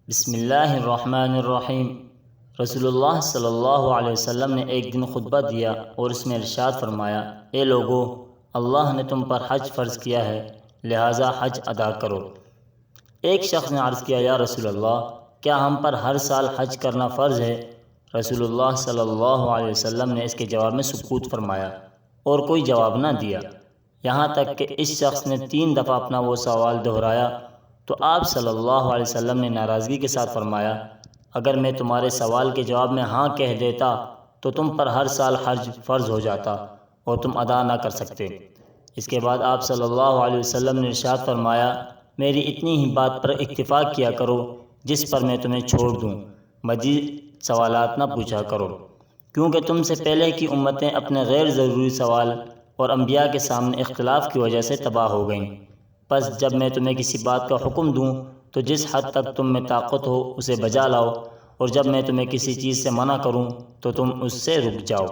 بسم اللہ الرحمن الرحیم۔ رسول اللہ صلی اللہ علیہ وسلم نے ایک دن خطبہ دیا اور اس میں ارشاد فرمایا، اے لوگو، اللہ نے تم پر حج فرض کیا ہے، لہٰذا حج ادا کرو۔ ایک شخص نے عرض کیا، یا رسول اللہ، کیا ہم پر ہر سال حج کرنا فرض ہے؟ رسول اللہ صلی اللہ علیہ وسلم نے اس کے جواب میں سکوت فرمایا اور کوئی جواب نہ دیا، یہاں تک کہ اس شخص نے 3 دفعہ اپنا وہ سوال دہرایا تو آپ صلی اللہ علیہ وسلم نے ناراضگی کے ساتھ فرمایا، اگر میں تمہارے سوال کے جواب میں ہاں کہہ دیتا تو تم پر ہر سال حج فرض ہو جاتا اور تم ادا نہ کر سکتے۔ اس کے بعد آپ صلی اللہ علیہ وسلم نے ارشاد فرمایا، میری اتنی ہی بات پر اکتفا کیا کرو جس پر میں تمہیں چھوڑ دوں، مزید سوالات نہ پوچھا کرو، کیونکہ تم سے پہلے کی امتیں اپنے غیر ضروری سوال اور انبیاء کے سامنے اختلاف کی وجہ سے تباہ ہو گئیں۔ پس جب میں تمہیں کسی بات کا حکم دوں تو جس حد تک تم میں طاقت ہو اسے بجا لاؤ، اور جب میں تمہیں کسی چیز سے منع کروں تو تم اس سے رک جاؤ۔